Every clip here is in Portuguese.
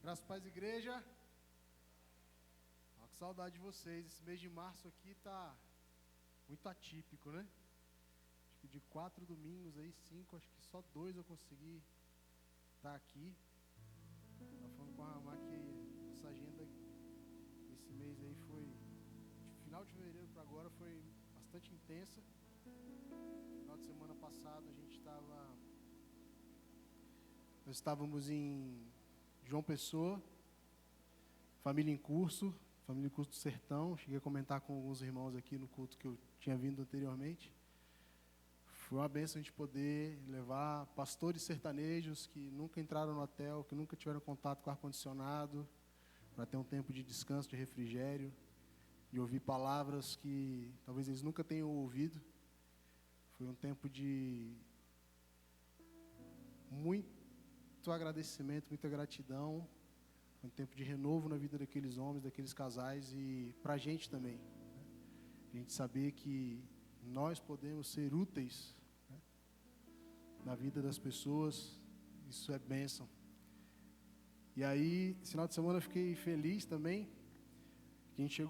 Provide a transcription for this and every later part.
Graças a Paz Igreja. Que saudade de vocês. Esse mês de março aqui tá muito atípico, né? Acho que de 4 domingos aí, 5, acho que só 2 eu consegui estar aqui. Tava falando com a Ramá que nossa agenda esse mês aí foi, de final de fevereiro para agora, foi bastante intensa. Final de semana passado nós estávamos em João Pessoa, família em curso do Sertão. Cheguei a comentar com alguns irmãos aqui no culto que eu tinha vindo anteriormente. Foi uma bênção a gente poder levar pastores sertanejos que nunca entraram no hotel, que nunca tiveram contato com ar-condicionado, para ter um tempo de descanso, de refrigério, de ouvir palavras que talvez eles nunca tenham ouvido. Foi um tempo de muito agradecimento, muita gratidão. Foi um tempo de renovo na vida daqueles homens, daqueles casais, e para a gente também, né? A gente saber que nós podemos ser úteis, né, na vida das pessoas, isso é bênção. E aí, esse final de semana eu fiquei feliz também. A gente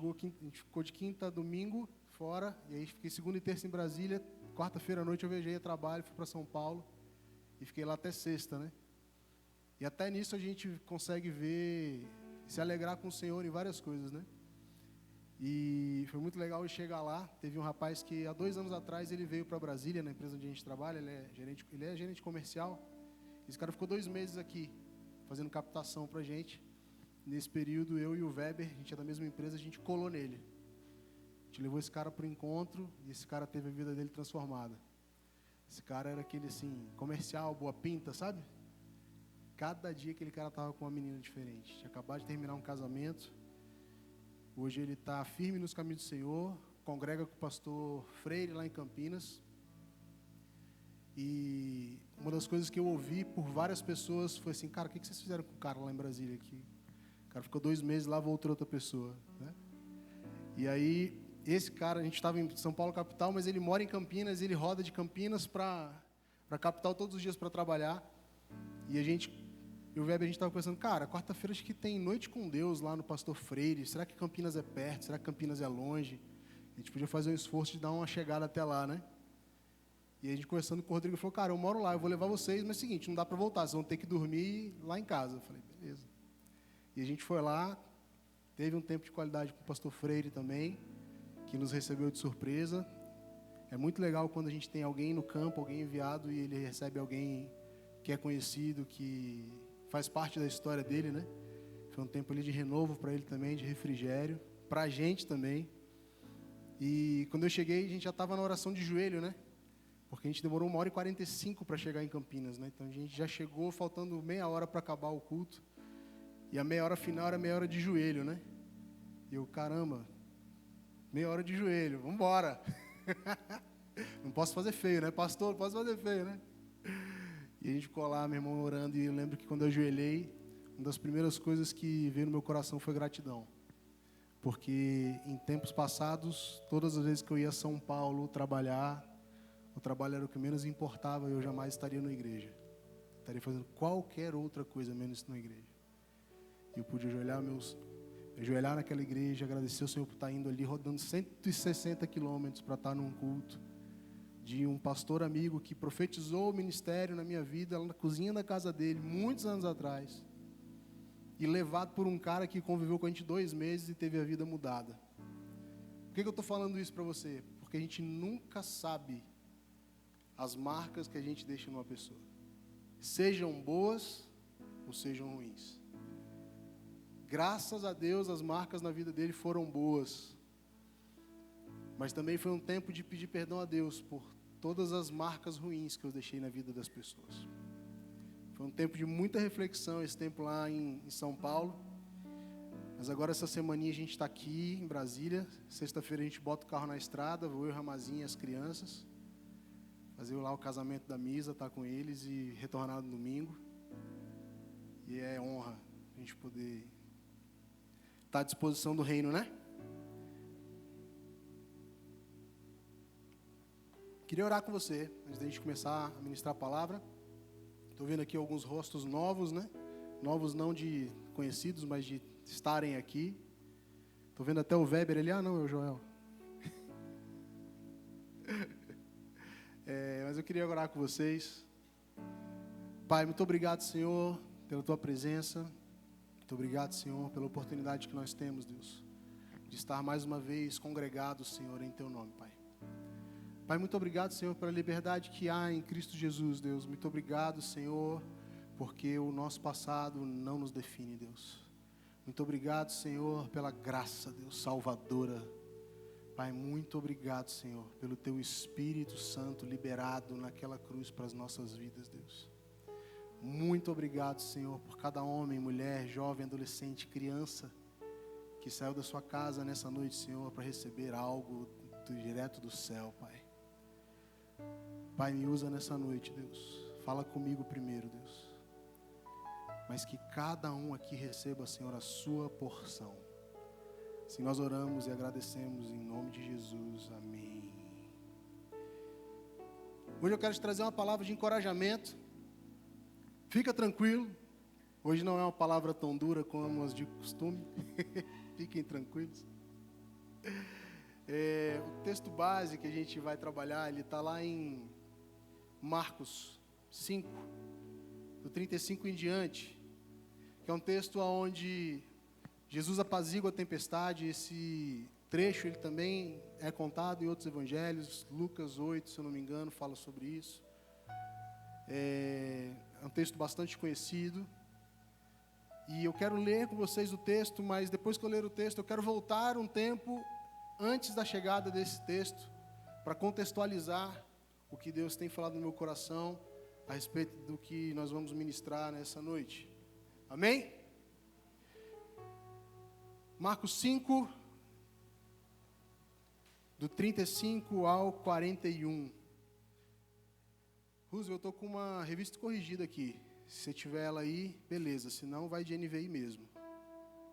ficou de quinta a domingo fora, e aí fiquei segunda e terça em Brasília. Quarta-feira à noite eu viajei a trabalho, fui para São Paulo e fiquei lá até sexta, né? E até nisso a gente consegue ver, se alegrar com o Senhor em várias coisas, né? E foi muito legal eu chegar lá. Teve um rapaz que há 2 anos atrás ele veio para Brasília, na empresa onde a gente trabalha. Ele é gerente comercial. Esse cara ficou 2 meses aqui fazendo captação para a gente. Nesse período, eu e o Weber, a gente é da mesma empresa, a gente colou nele. A gente levou esse cara para o encontro e esse cara teve a vida dele transformada. Esse cara era aquele assim, comercial, boa pinta, sabe? Cada dia aquele cara estava com uma menina diferente. Tinha acabado de terminar um casamento. Hoje ele está firme nos caminhos do Senhor. Congrega com o pastor Freire lá em Campinas. E uma das coisas que eu ouvi por várias pessoas foi assim: cara, o que vocês fizeram com o cara lá em Brasília? O cara ficou 2 meses lá, voltou outra pessoa, né? E aí, esse cara, a gente estava em São Paulo capital, mas ele mora em Campinas. Ele roda de Campinas para capital todos os dias para trabalhar. E eu e o Weber, a gente estava pensando, cara, quarta-feira acho que tem Noite com Deus lá no Pastor Freire. Será que Campinas é perto? Será que Campinas é longe? A gente podia fazer um esforço de dar uma chegada até lá, né? E a gente conversando com o Rodrigo, falou, cara, eu moro lá, eu vou levar vocês, mas é o seguinte, não dá para voltar, vocês vão ter que dormir lá em casa. Eu falei, beleza. E a gente foi lá, teve um tempo de qualidade com o Pastor Freire também, que nos recebeu de surpresa. É muito legal quando a gente tem alguém no campo, alguém enviado, e ele recebe alguém que é conhecido, que faz parte da história dele, né? Foi um tempo ali de renovo para ele também, de refrigério, para a gente também. E quando eu cheguei, a gente já estava na oração de joelho, né? Porque a gente demorou 1h45 para chegar em Campinas, né? Então a gente já chegou faltando meia hora para acabar o culto. E a meia hora final era meia hora de joelho, né? E eu, caramba, meia hora de joelho, vamos embora. Não posso fazer feio, né? Pastor, não posso fazer feio, né? E a gente ficou lá, meu irmão, orando, e eu lembro que quando eu ajoelhei, uma das primeiras coisas que veio no meu coração foi gratidão. Porque em tempos passados, todas as vezes que eu ia a São Paulo trabalhar, o trabalho era o que menos importava, eu jamais estaria na igreja. Estaria fazendo qualquer outra coisa menos na igreja. E eu pude ajoelhar naquela igreja, agradecer ao Senhor por estar indo ali, rodando 160 quilômetros para estar num culto de um pastor amigo que profetizou o ministério na minha vida, lá na cozinha da casa dele, muitos anos atrás, e levado por um cara que conviveu com a gente 2 meses e teve a vida mudada. Por que eu estou falando isso para você? Porque a gente nunca sabe as marcas que a gente deixa numa pessoa, sejam boas ou sejam ruins. Graças a Deus as marcas na vida dele foram boas, mas também foi um tempo de pedir perdão a Deus por todas as marcas ruins que eu deixei na vida das pessoas. Foi um tempo de muita reflexão, esse tempo lá em São Paulo. Mas agora essa semaninha a gente está aqui em Brasília. Sexta-feira a gente bota o carro na estrada, vou eu, Ramazinha e as crianças, fazer lá o casamento da Misa, estar com eles e retornar no domingo. E é honra a gente poder estar à disposição do reino, né? Queria orar com você, antes da gente começar a ministrar a palavra. Estou vendo aqui alguns rostos novos, né? Novos não de conhecidos, mas de estarem aqui. Estou vendo até o Weber ali. Ah, não, é o Joel. Mas eu queria orar com vocês. Pai, muito obrigado, Senhor, pela Tua presença. Muito obrigado, Senhor, pela oportunidade que nós temos, Deus, de estar mais uma vez congregados, Senhor, em Teu nome, Pai. Pai, muito obrigado, Senhor, pela liberdade que há em Cristo Jesus, Deus. Muito obrigado, Senhor, porque o nosso passado não nos define, Deus. Muito obrigado, Senhor, pela graça, Deus, salvadora. Pai, muito obrigado, Senhor, pelo Teu Espírito Santo liberado naquela cruz para as nossas vidas, Deus. Muito obrigado, Senhor, por cada homem, mulher, jovem, adolescente, criança que saiu da sua casa nessa noite, Senhor, para receber algo direto do céu, Pai. Pai, me usa nessa noite, Deus. Fala comigo primeiro, Deus. Mas que cada um aqui receba, Senhor, a sua porção. Assim nós oramos e agradecemos em nome de Jesus. Amém. Hoje eu quero te trazer uma palavra de encorajamento. Fica tranquilo. Hoje não é uma palavra tão dura como as de costume. Fiquem tranquilos. O texto base que a gente vai trabalhar, ele está lá em Marcos 5, do 35 em diante, que é um texto onde Jesus apazigua a tempestade. Esse trecho ele também é contado em outros evangelhos. Lucas 8, se eu não me engano, fala sobre isso. É um texto bastante conhecido. E eu quero ler com vocês o texto, mas depois que eu ler o texto, eu quero voltar um tempo antes da chegada desse texto, para contextualizar o que Deus tem falado no meu coração a respeito do que nós vamos ministrar nessa noite. Amém? Marcos 5, do 35 ao 41. Roosevelt, eu estou com uma revista corrigida aqui. Se você tiver ela aí, beleza. Se não, vai de NVI mesmo.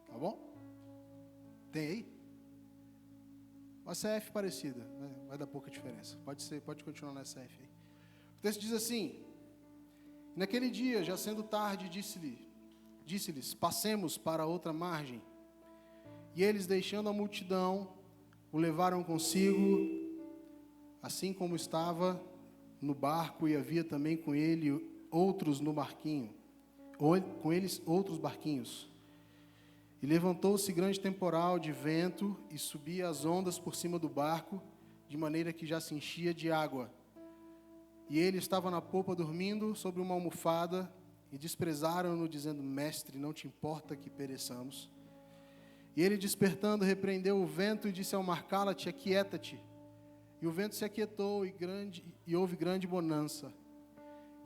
Tá bom? Tem aí? Uma CF parecida, né? Vai dar pouca diferença. Pode continuar na CF aí. O texto diz assim: naquele dia, já sendo tarde, disse-lhes, passemos para outra margem. E eles, deixando a multidão, o levaram consigo, assim como estava no barco, e havia também com ele outros no barquinho, com eles outros barquinhos. E levantou-se grande temporal de vento, e subia as ondas por cima do barco, de maneira que já se enchia de água. E ele estava na popa dormindo sobre uma almofada, e desprezaram-no, dizendo: Mestre, não te importa que pereçamos? E ele, despertando, repreendeu o vento e disse ao mar: Cala-te, aquieta-te. E o vento se aquietou, e houve grande bonança.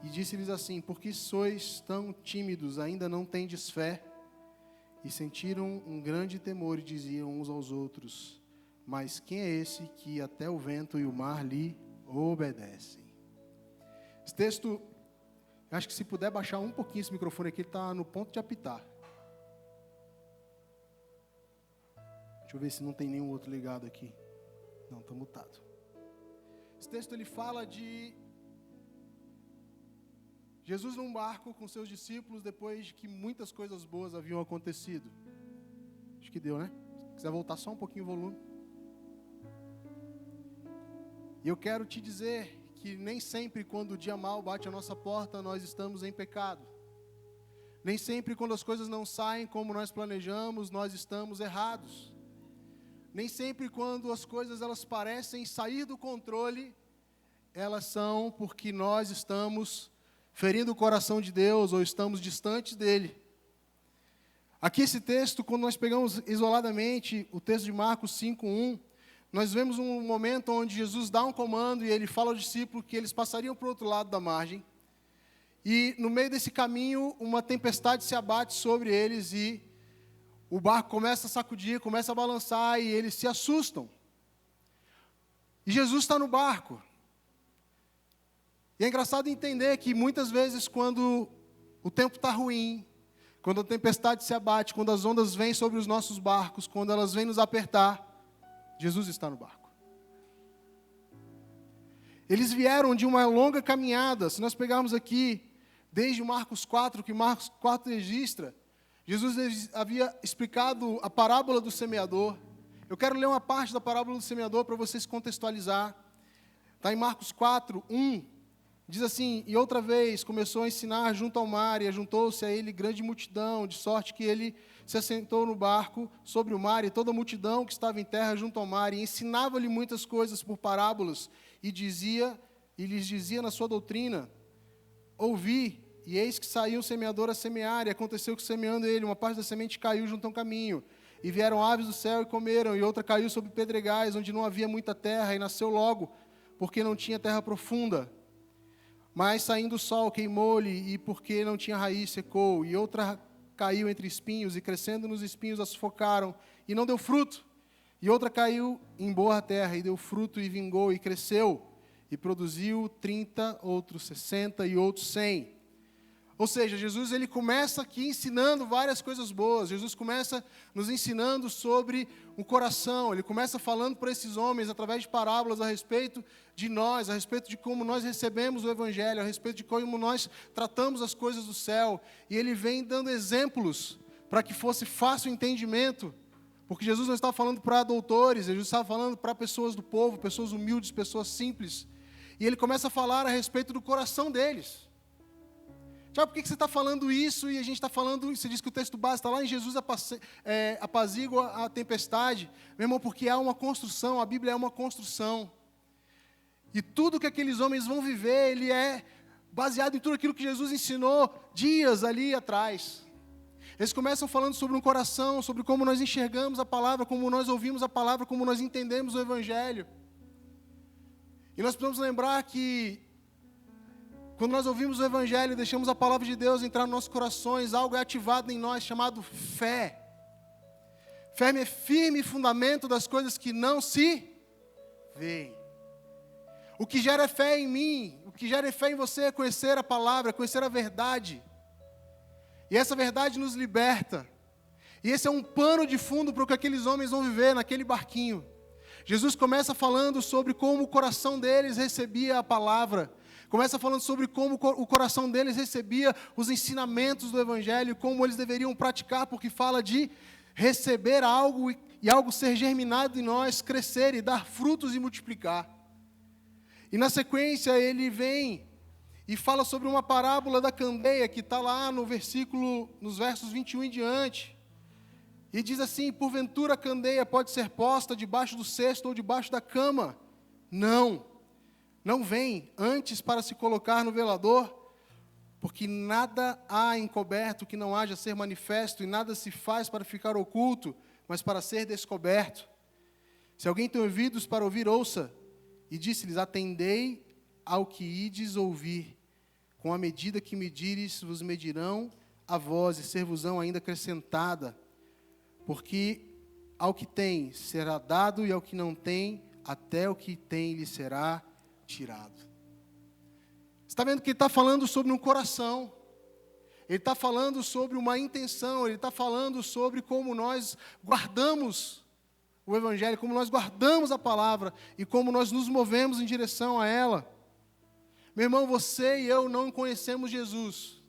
E disse-lhes assim: Por que sois tão tímidos, ainda não tendes fé? E sentiram um grande temor e diziam uns aos outros: Mas quem é esse que até o vento e o mar lhe obedecem? Esse texto, eu acho que se puder baixar um pouquinho esse microfone aqui, ele está no ponto de apitar. Deixa eu ver se não tem nenhum outro ligado aqui. Não, está mutado. Esse texto ele fala de Jesus num barco com seus discípulos depois de que muitas coisas boas haviam acontecido. Acho que deu, né? Se quiser voltar só um pouquinho o volume. E eu quero te dizer que nem sempre quando o dia mal bate à nossa porta, nós estamos em pecado. Nem sempre quando as coisas não saem como nós planejamos, nós estamos errados. Nem sempre quando as coisas elas parecem sair do controle, elas são porque nós estamos ferindo o coração de Deus ou estamos distantes dele. Aqui esse texto, quando nós pegamos isoladamente o texto de Marcos 5:1, nós vemos um momento onde Jesus dá um comando e ele fala aos discípulos que eles passariam para o outro lado da margem. E no meio desse caminho, uma tempestade se abate sobre eles e o barco começa a sacudir, começa a balançar e eles se assustam. E Jesus está no barco. E é engraçado entender que muitas vezes quando o tempo está ruim, quando a tempestade se abate, quando as ondas vêm sobre os nossos barcos, quando elas vêm nos apertar, Jesus está no barco. Eles vieram de uma longa caminhada. Se nós pegarmos aqui, desde Marcos 4, que Marcos 4 registra, Jesus havia explicado a parábola do semeador. Eu quero ler uma parte da parábola do semeador para vocês contextualizar. Está em Marcos 4, 1. Diz assim: e outra vez começou a ensinar junto ao mar, e ajuntou-se a ele grande multidão, de sorte que ele se assentou no barco sobre o mar, e toda a multidão que estava em terra junto ao mar, e ensinava-lhe muitas coisas por parábolas, e lhes dizia na sua doutrina: ouvi, e eis que saiu um semeador a semear, e aconteceu que, semeando ele, uma parte da semente caiu junto a um caminho, e vieram aves do céu e comeram, e outra caiu sobre pedregais, onde não havia muita terra, e nasceu logo, porque não tinha terra profunda. Mas saindo o sol queimou-lhe, e porque não tinha raiz, secou. E outra caiu entre espinhos, e crescendo nos espinhos a sufocaram, e não deu fruto. E outra caiu em boa terra, e deu fruto, e vingou, e cresceu, e produziu 30, outros 60, e outros 100. Ou seja, Jesus ele começa aqui ensinando várias coisas boas. Jesus começa nos ensinando sobre o coração. Ele começa falando para esses homens, através de parábolas, a respeito de nós, a respeito de como nós recebemos o Evangelho, a respeito de como nós tratamos as coisas do céu. E ele vem dando exemplos para que fosse fácil o entendimento. Porque Jesus não estava falando para doutores, Jesus estava falando para pessoas do povo, pessoas humildes, pessoas simples. E ele começa a falar a respeito do coração deles. Tiago, por que você está falando isso e a gente está falando, você diz que o texto base está lá em Jesus apazigua a tempestade. Meu irmão, porque há uma construção, a Bíblia é uma construção. E tudo que aqueles homens vão viver, ele é baseado em tudo aquilo que Jesus ensinou dias ali atrás. Eles começam falando sobre um coração, sobre como nós enxergamos a palavra, como nós ouvimos a palavra, como nós entendemos o Evangelho. E nós precisamos lembrar que quando nós ouvimos o Evangelho e deixamos a palavra de Deus entrar nos nossos corações, algo é ativado em nós chamado fé. Fé é firme fundamento das coisas que não se veem. O que gera fé em mim, o que gera fé em você é conhecer a palavra, conhecer a verdade. E essa verdade nos liberta. E esse é um pano de fundo para o que aqueles homens vão viver naquele barquinho. Jesus começa falando sobre como o coração deles recebia a palavra. Começa falando sobre como o coração deles recebia os ensinamentos do Evangelho, como eles deveriam praticar, porque fala de receber algo e algo ser germinado em nós, crescer e dar frutos e multiplicar. E na sequência ele vem e fala sobre uma parábola da candeia, que está lá nos versos 21 em diante. E diz assim: porventura a candeia pode ser posta debaixo do cesto ou debaixo da cama? Não vem antes para se colocar no velador, porque nada há encoberto que não haja ser manifesto, e nada se faz para ficar oculto, mas para ser descoberto. Se alguém tem ouvidos para ouvir, ouça. E disse-lhes: atendei ao que ides ouvir. Com a medida que medires, vos medirão a vós, e ser-vos-ão ainda acrescentada. Porque ao que tem será dado, e ao que não tem, até o que tem lhe será tirado. Você está vendo que ele está falando sobre um coração. Ele está falando sobre uma intenção. Ele está falando sobre como nós guardamos o Evangelho, como nós guardamos a palavra e como nós nos movemos em direção a ela. Meu irmão, você e eu não conhecemos Jesus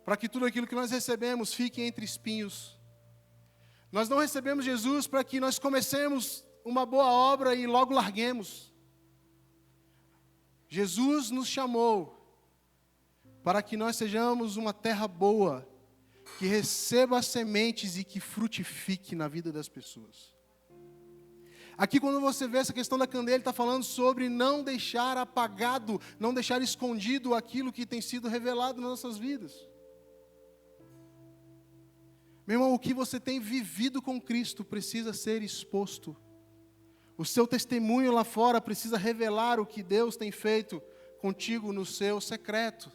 para que tudo aquilo que nós recebemos fique entre espinhos. Nós não recebemos Jesus para que nós comecemos uma boa obra e logo larguemos. Jesus nos chamou para que nós sejamos uma terra boa, que receba as sementes e que frutifique na vida das pessoas. Aqui, quando você vê essa questão da candeia, ele está falando sobre não deixar apagado, não deixar escondido aquilo que tem sido revelado nas nossas vidas. Meu irmão, o que você tem vivido com Cristo precisa ser exposto. O seu testemunho lá fora precisa revelar o que Deus tem feito contigo no seu secreto.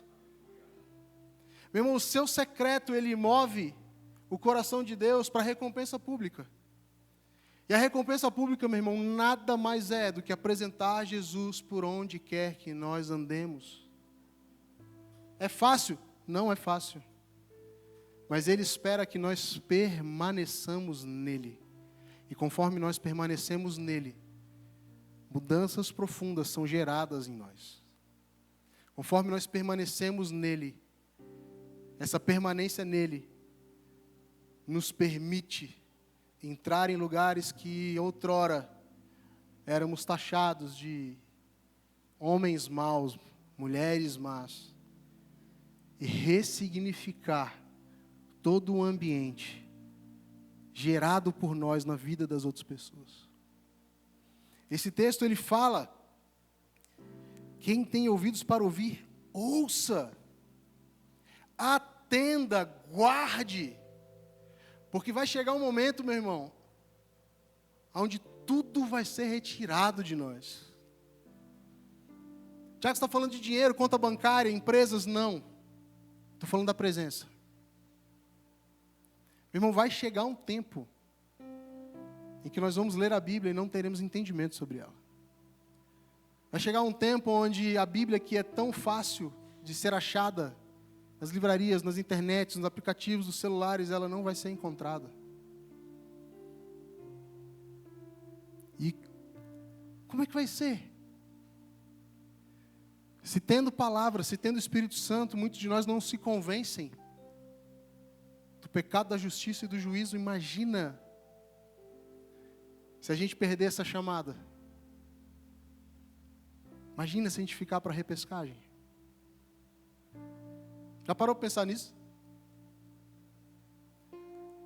Meu irmão, o seu secreto, ele move o coração de Deus para a recompensa pública. E a recompensa pública, meu irmão, nada mais é do que apresentar Jesus por onde quer que nós andemos. É fácil? Não é fácil. Mas Ele espera que nós permaneçamos nele. E conforme nós permanecemos nele, mudanças profundas são geradas em nós. Conforme nós permanecemos nele, essa permanência nele nos permite entrar em lugares que outrora éramos taxados de homens maus, mulheres más, e ressignificar todo o ambiente gerado por nós na vida das outras pessoas. Esse texto ele fala: quem tem ouvidos para ouvir, ouça, atenda, guarde, porque vai chegar um momento, meu irmão, onde tudo vai ser retirado de nós. Já que você está falando de dinheiro, conta bancária, empresas, não. Estou falando da presença. Meu irmão, vai chegar um tempo em que nós vamos ler a Bíblia e não teremos entendimento sobre ela. Vai chegar um tempo onde a Bíblia, que é tão fácil de ser achada nas livrarias, nas internets, nos aplicativos dos celulares, ela não vai ser encontrada. E como é que vai ser? Se tendo palavra, se tendo Espírito Santo, muitos de nós não se convencem do pecado, da justiça e do juízo. Imagina se a gente perder essa chamada. Imagina se a gente ficar para a repescagem. Já parou para pensar nisso?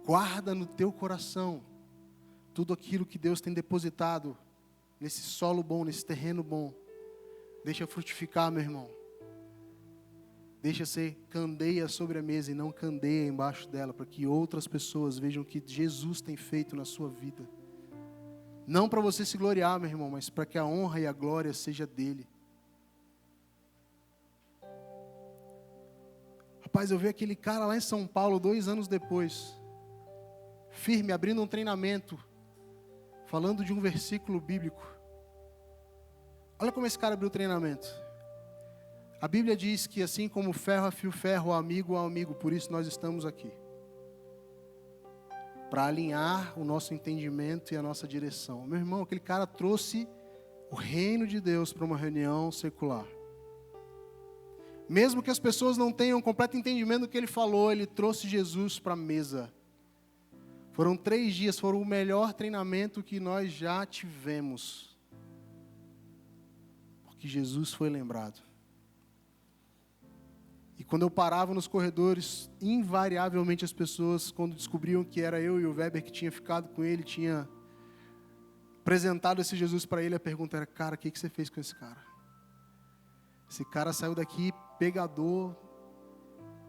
Guarda no teu coração tudo aquilo que Deus tem depositado nesse solo bom, nesse terreno bom. Deixa frutificar, meu irmão. Deixa ser candeia sobre a mesa e não candeia embaixo dela, para que outras pessoas vejam o que Jesus tem feito na sua vida. Não para você se gloriar, meu irmão, mas para que a honra e a glória seja dele. Rapaz, eu vi aquele cara lá em São Paulo 2 anos depois, firme, abrindo um treinamento, falando de um versículo bíblico. Olha como esse cara abriu o treinamento. A Bíblia diz que assim como ferro afia o ferro, amigo ao amigo, por isso nós estamos aqui. Para alinhar o nosso entendimento e a nossa direção. Meu irmão, aquele cara trouxe o reino de Deus para uma reunião secular. Mesmo que as pessoas não tenham completo entendimento do que ele falou, ele trouxe Jesus para a mesa. Foram 3 dias, foram o melhor treinamento que nós já tivemos. Porque Jesus foi lembrado. E quando eu parava nos corredores, invariavelmente as pessoas, quando descobriam que era eu e o Weber que tinha ficado com ele, tinha apresentado esse Jesus para ele, a pergunta era: cara, o que você fez com esse cara? Esse cara saiu daqui pegador,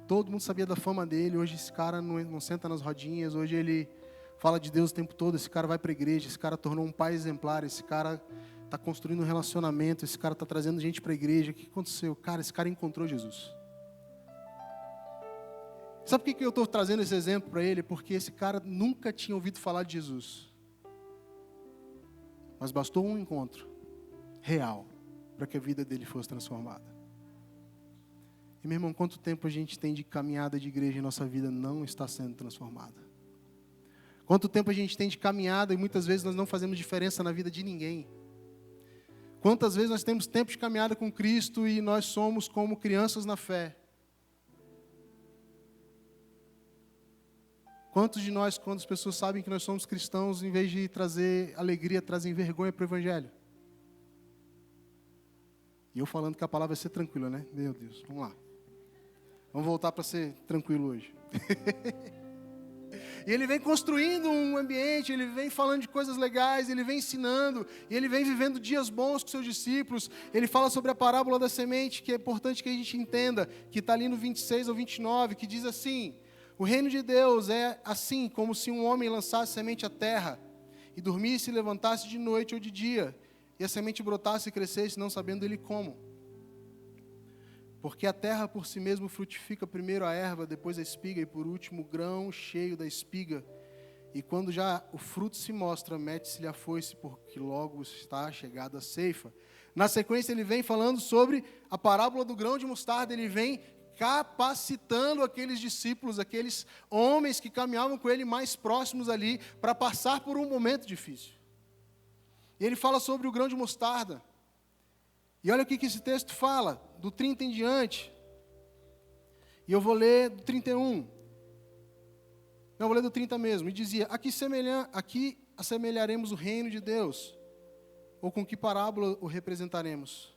todo mundo sabia da fama dele, hoje esse cara não senta nas rodinhas, hoje ele fala de Deus o tempo todo, esse cara vai para a igreja, esse cara tornou um pai exemplar, esse cara está construindo um relacionamento, esse cara está trazendo gente para a igreja. O que aconteceu? Cara, esse cara encontrou Jesus. Sabe por que eu estou trazendo esse exemplo para ele? Porque esse cara nunca tinha ouvido falar de Jesus. Mas bastou um encontro real para que a vida dele fosse transformada. E, meu irmão, quanto tempo a gente tem de caminhada de igreja e nossa vida não está sendo transformada? Quanto tempo a gente tem de caminhada e muitas vezes nós não fazemos diferença na vida de ninguém? Quantas vezes nós temos tempo de caminhada com Cristo e nós somos como crianças na fé? Quantos de nós, quando as pessoas sabem que nós somos cristãos, em vez de trazer alegria, trazem vergonha para o Evangelho? E eu falando que a palavra vai ser tranquila, né? Meu Deus, vamos lá. Vamos voltar para ser tranquilo hoje. E ele vem construindo um ambiente, ele vem falando de coisas legais, ele vem ensinando, e ele vem vivendo dias bons com seus discípulos. Ele fala sobre a parábola da semente, que é importante que a gente entenda, que está ali no 26 ou 29, que diz assim: o reino de Deus é assim, como se um homem lançasse semente à terra, e dormisse e levantasse de noite ou de dia, e a semente brotasse e crescesse, não sabendo ele como. Porque a terra por si mesmo frutifica primeiro a erva, depois a espiga, e por último o grão cheio da espiga. E quando já o fruto se mostra, mete-se-lhe a foice, porque logo está chegada a ceifa. Na sequência ele vem falando sobre a parábola do grão de mostarda, ele vem capacitando aqueles discípulos, aqueles homens que caminhavam com ele mais próximos ali, para passar por um momento difícil. E ele fala sobre o grão de mostarda. E olha o que esse texto fala, do 30 em diante. E eu vou ler do 31. Não, vou ler do 30 mesmo. E dizia, aqui assemelharemos o reino de Deus. Ou com que parábola o representaremos?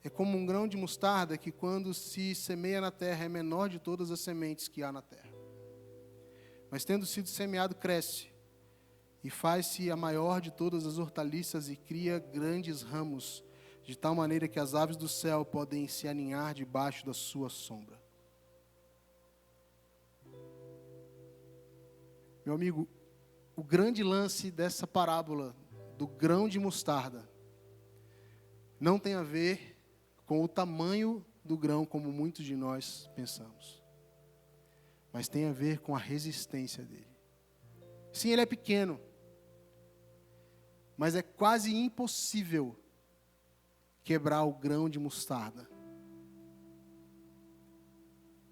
É como um grão de mostarda que, quando se semeia na terra, é menor de todas as sementes que há na terra. Mas, tendo sido semeado, cresce, e faz-se a maior de todas as hortaliças, e cria grandes ramos, de tal maneira que as aves do céu podem se aninhar debaixo da sua sombra. Meu amigo, o grande lance dessa parábola do grão de mostarda não tem a ver com o tamanho do grão, como muitos de nós pensamos, mas tem a ver com a resistência dele. Sim, ele é pequeno, mas é quase impossível quebrar o grão de mostarda.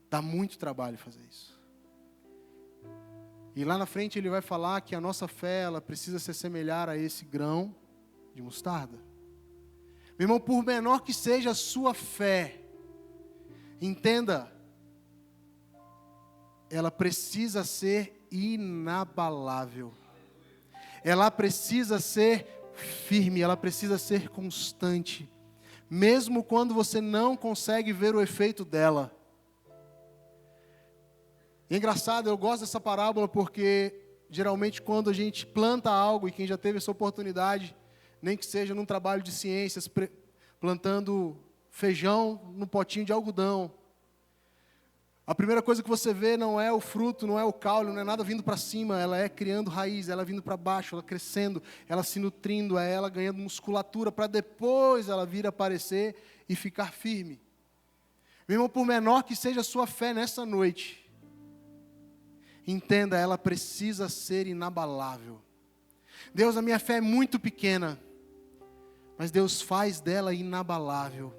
Dá muito trabalho fazer isso. E lá na frente ele vai falar que a nossa fé, ela precisa se assemelhar a esse grão de mostarda. Meu irmão, por menor que seja a sua fé, entenda, ela precisa ser inabalável. Ela precisa ser firme, ela precisa ser constante. Mesmo quando você não consegue ver o efeito dela. E é engraçado, eu gosto dessa parábola porque, geralmente, quando a gente planta algo, e quem já teve essa oportunidade, nem que seja num trabalho de ciências, plantando feijão num potinho de algodão, a primeira coisa que você vê não é o fruto, não é o caule, não é nada vindo para cima, ela é criando raiz, ela vindo para baixo, ela crescendo, ela se nutrindo, é ela ganhando musculatura, para depois ela vir aparecer e ficar firme. Meu irmão, por menor que seja a sua fé nessa noite, entenda, ela precisa ser inabalável. Deus, a minha fé é muito pequena, mas Deus faz dela inabalável.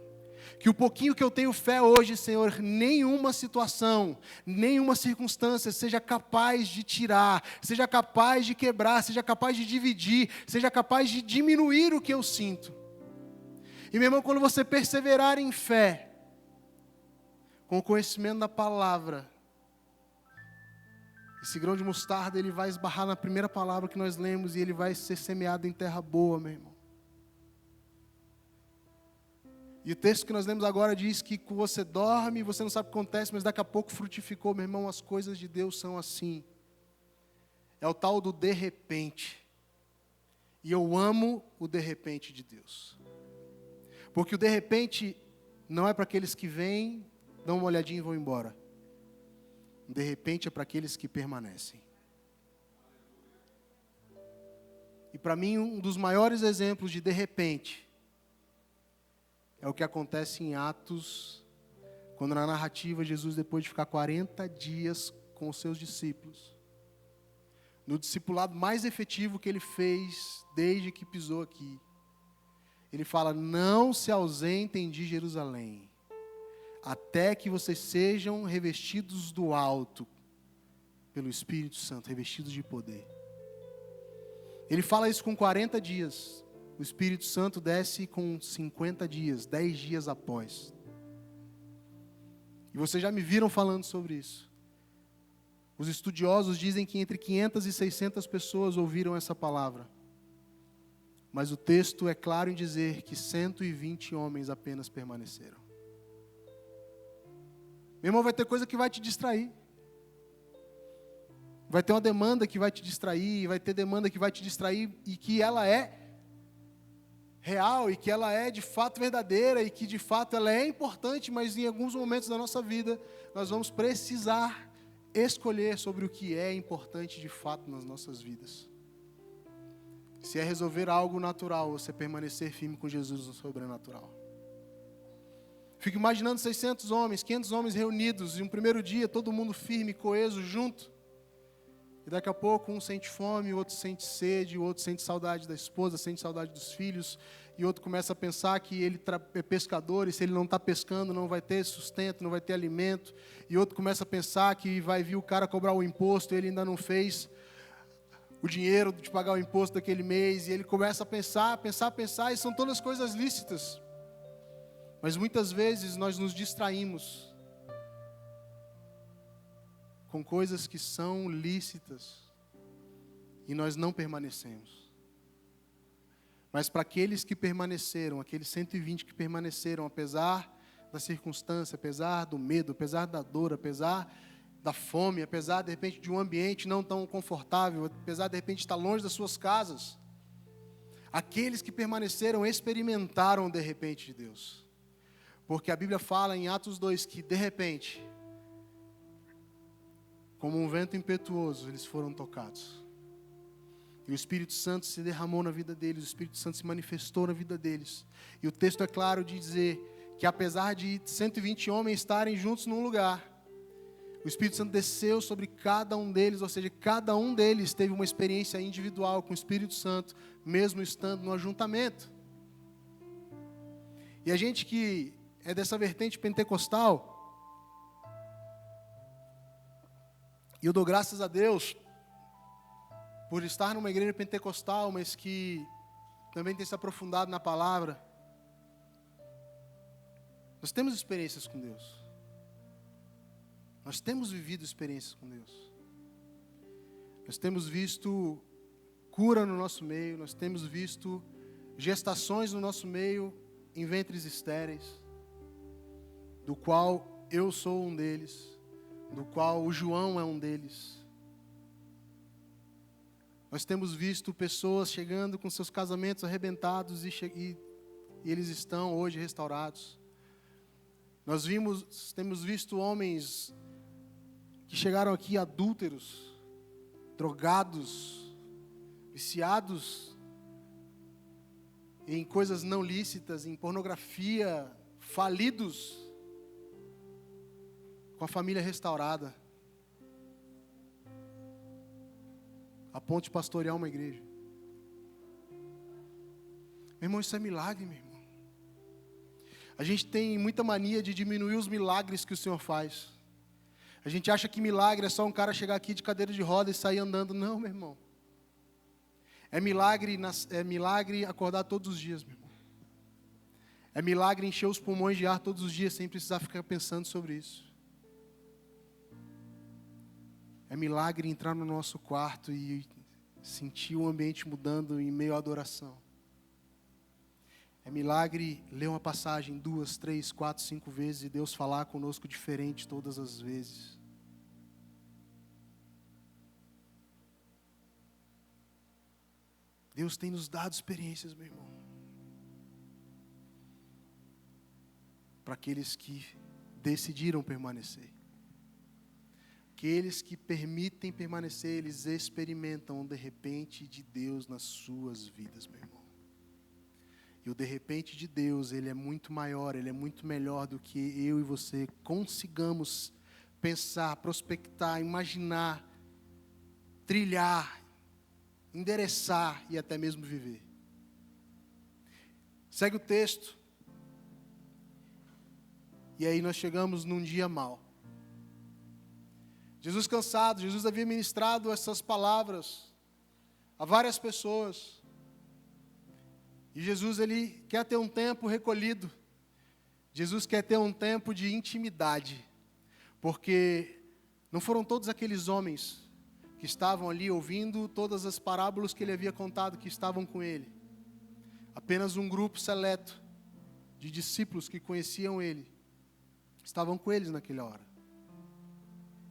Que o pouquinho que eu tenho fé hoje, Senhor, nenhuma situação, nenhuma circunstância seja capaz de tirar, seja capaz de quebrar, seja capaz de dividir, seja capaz de diminuir o que eu sinto. E meu irmão, quando você perseverar em fé, com o conhecimento da palavra, esse grão de mostarda, ele vai esbarrar na primeira palavra que nós lemos e ele vai ser semeado em terra boa, meu irmão. E o texto que nós lemos agora diz que você dorme e você não sabe o que acontece, mas daqui a pouco frutificou, meu irmão. As coisas de Deus são assim. É o tal do de repente. E eu amo o de repente de Deus. Porque o de repente não é para aqueles que vêm, dão uma olhadinha e vão embora. De repente é para aqueles que permanecem. E para mim, um dos maiores exemplos de repente é o que acontece em Atos, quando na narrativa Jesus, depois de ficar 40 dias com os seus discípulos, no discipulado mais efetivo que ele fez desde que pisou aqui, ele fala, não se ausentem de Jerusalém, até que vocês sejam revestidos do alto, pelo Espírito Santo, revestidos de poder. Ele fala isso com 40 dias. O Espírito Santo desce com 50 dias, 10 dias após. E vocês já me viram falando sobre isso. Os estudiosos dizem que entre 500 e 600 pessoas ouviram essa palavra. Mas o texto é claro em dizer que 120 homens apenas permaneceram. Meu irmão, vai ter coisa que vai te distrair. Vai ter uma demanda que vai te distrair, vai ter demanda que vai te distrair e que ela é real e que ela é de fato verdadeira e que de fato ela é importante, mas em alguns momentos da nossa vida nós vamos precisar escolher sobre o que é importante de fato nas nossas vidas. Se é resolver algo natural, você permanecer firme com Jesus no sobrenatural. Fico imaginando 600 homens, 500 homens reunidos em um primeiro dia, todo mundo firme, coeso, junto. E daqui a pouco um sente fome, o outro sente sede, o outro sente saudade da esposa, sente saudade dos filhos, e outro começa a pensar que ele é pescador e se ele não está pescando não vai ter sustento, não vai ter alimento. E outro começa a pensar que vai vir o cara cobrar o imposto e ele ainda não fez o dinheiro de pagar o imposto daquele mês. E ele começa a pensar, e são todas coisas lícitas. Mas muitas vezes nós nos distraímos com coisas que são lícitas e nós não permanecemos. Mas para aqueles que permaneceram, aqueles 120 que permaneceram, apesar da circunstância, apesar do medo, apesar da dor, apesar da fome, apesar de repente de um ambiente não tão confortável, apesar de repente de estar longe das suas casas, aqueles que permaneceram experimentaram de repente de Deus. Porque a Bíblia fala em Atos 2 que de repente, como um vento impetuoso, eles foram tocados. E o Espírito Santo se derramou na vida deles, o Espírito Santo se manifestou na vida deles. E o texto é claro de dizer que apesar de 120 homens estarem juntos num lugar, o Espírito Santo desceu sobre cada um deles, ou seja, cada um deles teve uma experiência individual com o Espírito Santo, mesmo estando no ajuntamento. E a gente que é dessa vertente pentecostal, e eu dou graças a Deus por estar numa igreja pentecostal, mas que também tem se aprofundado na palavra. Nós temos experiências com Deus. Nós temos vivido experiências com Deus. Nós temos visto cura no nosso meio, nós temos visto gestações no nosso meio em ventres estéreis, do qual eu sou um deles, do qual o João é um deles. Nós temos visto pessoas chegando com seus casamentos arrebentados e eles estão hoje restaurados. Temos visto homens que chegaram aqui adúlteros, drogados, viciados em coisas não lícitas, em pornografia, falidos, com a família restaurada, a ponto de pastorear uma igreja. Meu irmão, isso é milagre, meu irmão. A gente tem muita mania de diminuir os milagres que o Senhor faz. A gente acha que milagre é só um cara chegar aqui de cadeira de roda e sair andando. Não, meu irmão. É milagre acordar todos os dias, meu irmão. É milagre encher os pulmões de ar todos os dias sem precisar ficar pensando sobre isso. É milagre entrar no nosso quarto e sentir o ambiente mudando em meio à adoração. É milagre ler uma passagem 2, 3, 4, 5 vezes e Deus falar conosco diferente todas as vezes. Deus tem nos dado experiências, meu irmão. Para aqueles que decidiram permanecer. Aqueles que permitem permanecer, eles experimentam de repente de Deus nas suas vidas, meu irmão. E o de repente de Deus, ele é muito maior, ele é muito melhor do que eu e você consigamos pensar, prospectar, imaginar, trilhar, endereçar e até mesmo viver. Segue o texto. E aí nós chegamos num dia mau. Jesus cansado, Jesus havia ministrado essas palavras a várias pessoas. E Jesus, ele quer ter um tempo recolhido. Jesus quer ter um tempo de intimidade. Porque não foram todos aqueles homens que estavam ali ouvindo todas as parábolas que ele havia contado que estavam com ele. Apenas um grupo seleto de discípulos que conheciam ele estavam com eles naquela hora.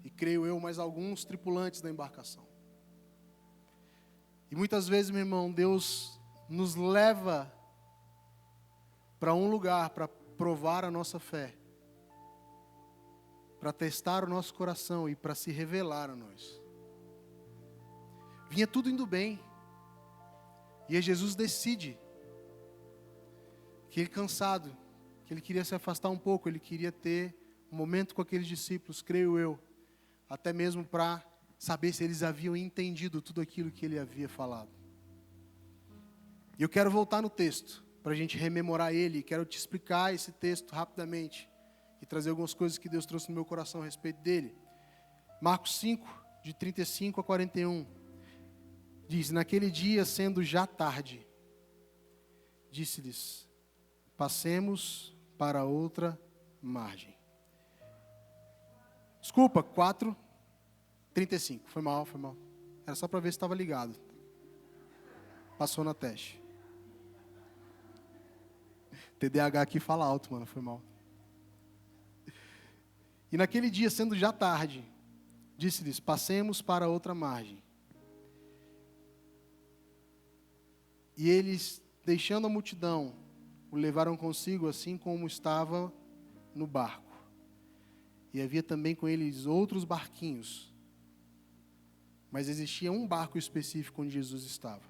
E creio eu, mais alguns tripulantes da embarcação. E muitas vezes, meu irmão, Deus nos leva para um lugar para provar a nossa fé, para testar o nosso coração e para se revelar a nós. Vinha tudo indo bem. E aí Jesus decide que ele cansado, que ele queria se afastar um pouco, ele queria ter um momento com aqueles discípulos, creio eu, até mesmo para saber se eles haviam entendido tudo aquilo que ele havia falado. E eu quero voltar no texto, para a gente rememorar ele, quero te explicar esse texto rapidamente, e trazer algumas coisas que Deus trouxe no meu coração a respeito dele. Marcos 5, de 35 a 41, diz: naquele dia, sendo já tarde, disse-lhes: passemos para outra margem. Desculpa, 4, 35, foi mal. Era só para ver se estava ligado. Passou na teste. TDAH aqui fala alto, mano, foi mal. E naquele dia, sendo já tarde, disse-lhes, passemos para outra margem. E eles, deixando a multidão, o levaram consigo, assim como estava no barco. E havia também com eles outros barquinhos. Mas existia um barco específico onde Jesus estava.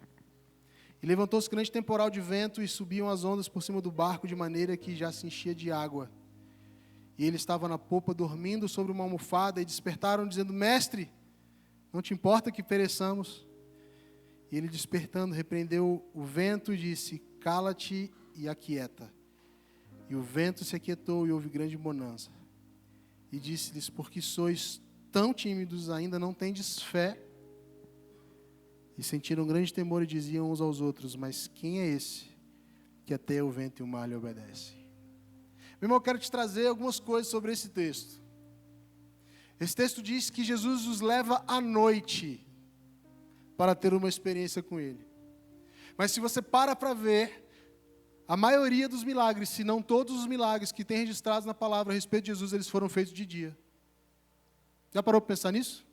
E levantou-se grande temporal de vento e subiam as ondas por cima do barco, de maneira que já se enchia de água. E ele estava na popa, dormindo sobre uma almofada, e despertaram, dizendo, Mestre, não te importa que pereçamos? E ele, despertando, repreendeu o vento e disse, cala-te e aquieta. E o vento se aquietou e houve grande bonança. E disse-lhes, porque sois tão tímidos, ainda não tendes fé? E sentiram grande temor e diziam uns aos outros, mas quem é esse que até o vento e o mar lhe obedecem? Meu irmão, eu quero te trazer algumas coisas sobre esse texto. Esse texto diz que Jesus os leva à noite para ter uma experiência com Ele. Mas se você para ver, a maioria dos milagres, se não todos os milagres que tem registrados na palavra a respeito de Jesus, eles foram feitos de dia. Já parou para pensar nisso?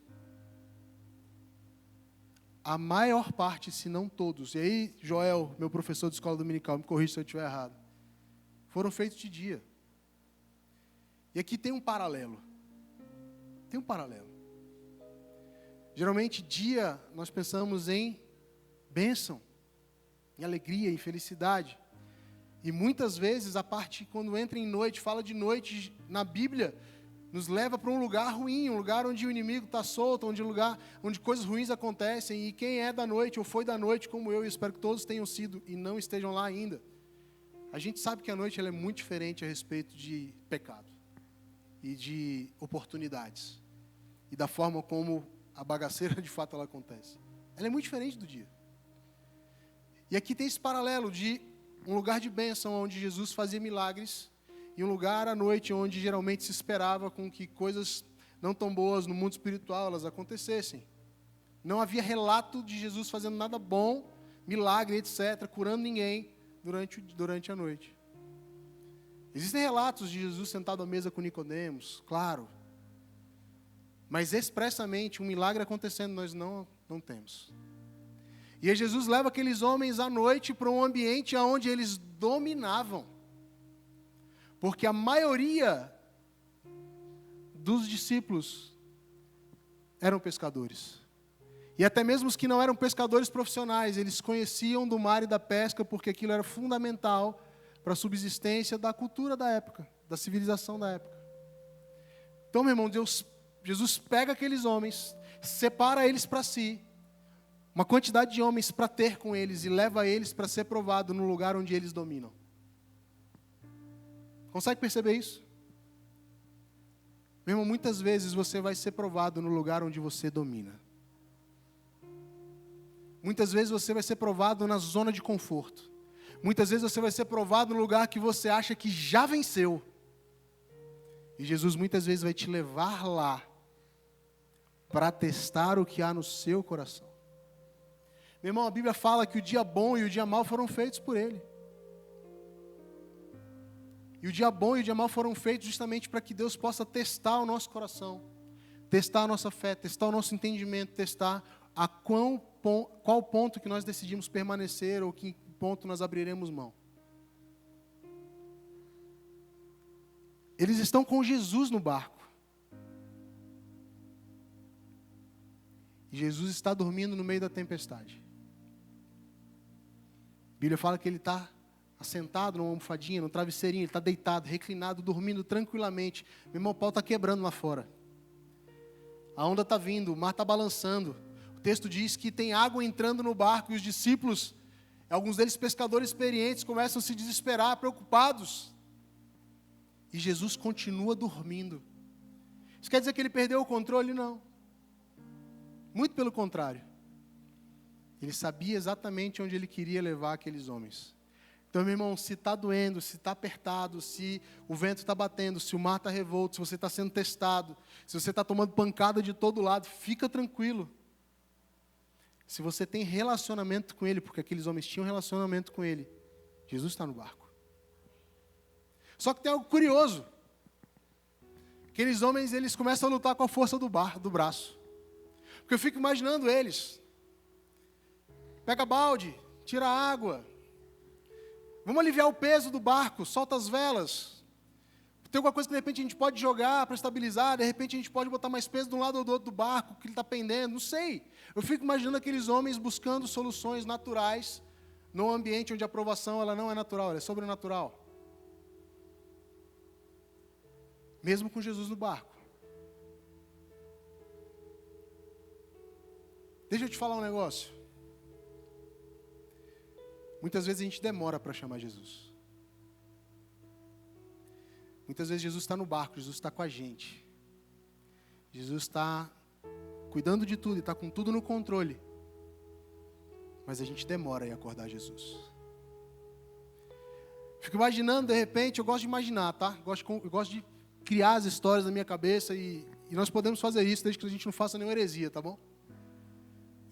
A maior parte, se não todos, e aí Joel, meu professor de escola dominical, me corrija se eu estiver errado, foram feitos de dia. E aqui tem um paralelo. Tem um paralelo. Geralmente, dia, nós pensamos em bênção, em alegria, em felicidade. E muitas vezes, a parte, quando entra em noite, fala de noite na Bíblia, nos leva para um lugar ruim, um lugar onde o inimigo está solto, onde coisas ruins acontecem. E quem é da noite, ou foi da noite como eu espero que todos tenham sido e não estejam lá ainda, a gente sabe que a noite ela é muito diferente a respeito de pecado e de oportunidades. E da forma como a bagaceira de fato ela acontece. Ela é muito diferente do dia. E aqui tem esse paralelo de um lugar de bênção onde Jesus fazia milagres e um lugar à noite onde geralmente se esperava com que coisas não tão boas no mundo espiritual elas acontecessem. Não havia relato de Jesus fazendo nada bom, milagre, etc., curando ninguém durante a noite. Existem relatos de Jesus sentado à mesa com Nicodemos, claro. Mas expressamente um milagre acontecendo nós não temos. E aí Jesus leva aqueles homens à noite para um ambiente onde eles dominavam. Porque a maioria dos discípulos eram pescadores. E até mesmo os que não eram pescadores profissionais, eles conheciam do mar e da pesca, porque aquilo era fundamental para a subsistência da cultura da época, da civilização da época. Então, meu irmão, Jesus pega aqueles homens, separa eles para si, uma quantidade de homens para ter com eles e leva eles para ser provado no lugar onde eles dominam. Consegue perceber isso? Meu irmão, muitas vezes você vai ser provado no lugar onde você domina. Muitas vezes você vai ser provado na zona de conforto. Muitas vezes você vai ser provado no lugar que você acha que já venceu. E Jesus muitas vezes vai te levar lá para testar o que há no seu coração. Meu irmão, a Bíblia fala que o dia bom e o dia mau foram feitos por Ele. E o dia bom e o dia mau foram feitos justamente para que Deus possa testar o nosso coração, testar a nossa fé, testar o nosso entendimento, testar qual ponto que nós decidimos permanecer ou que ponto nós abriremos mão. Eles estão com Jesus no barco. E Jesus está dormindo no meio da tempestade. A Bíblia fala que ele está assentado numa almofadinha, num travesseirinho, ele está deitado, reclinado, dormindo tranquilamente. Meu irmão, o pau está quebrando lá fora. A onda está vindo, o mar está balançando. O texto diz que tem água entrando no barco e os discípulos, alguns deles pescadores experientes, começam a se desesperar, preocupados. E Jesus continua dormindo. Isso quer dizer que ele perdeu o controle? Não. Muito pelo contrário. Ele sabia exatamente onde ele queria levar aqueles homens. Então, meu irmão, se está doendo, se está apertado, se o vento está batendo, se o mar está revolto, se você está sendo testado, se você está tomando pancada de todo lado, fica tranquilo. Se você tem relacionamento com Ele, porque aqueles homens tinham relacionamento com Ele, Jesus está no barco. Só que tem algo curioso. Aqueles homens, eles começam a lutar com a força do braço. Porque eu fico imaginando eles. Pega balde, tira a água. Vamos aliviar o peso do barco, solta as velas. Tem alguma coisa que de repente a gente pode jogar para estabilizar, de repente a gente pode botar mais peso de um lado ou do outro do barco, que ele está pendendo, não sei. Eu fico imaginando aqueles homens buscando soluções naturais num ambiente onde a aprovação ela não é natural, ela é sobrenatural. Mesmo com Jesus no barco. Deixa eu te falar um negócio. Muitas vezes a gente demora para chamar Jesus. Muitas vezes Jesus está no barco, Jesus está com a gente. Jesus está cuidando de tudo e está com tudo no controle. Mas a gente demora em acordar Jesus. Fico imaginando, de repente, eu gosto de imaginar, tá? Eu gosto de criar as histórias na minha cabeça e nós podemos fazer isso desde que a gente não faça nenhuma heresia, tá bom?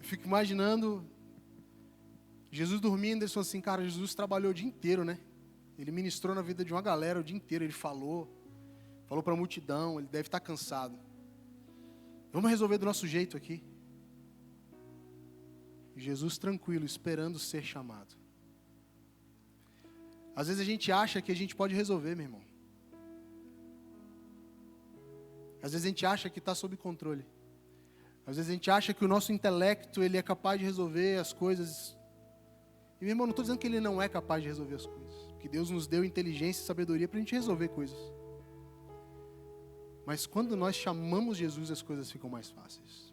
Eu fico imaginando Jesus dormindo, ele falou assim, cara, Jesus trabalhou o dia inteiro, né? Ele ministrou na vida de uma galera o dia inteiro, ele falou para a multidão, ele deve estar cansado. Vamos resolver do nosso jeito aqui. E Jesus tranquilo, esperando ser chamado. Às vezes a gente acha que a gente pode resolver, meu irmão. Às vezes a gente acha que está sob controle. Às vezes a gente acha que o nosso intelecto ele é capaz de resolver as coisas. E, meu irmão, não estou dizendo que ele não é capaz de resolver as coisas. Que Deus nos deu inteligência e sabedoria para a gente resolver coisas. Mas quando nós chamamos Jesus, as coisas ficam mais fáceis.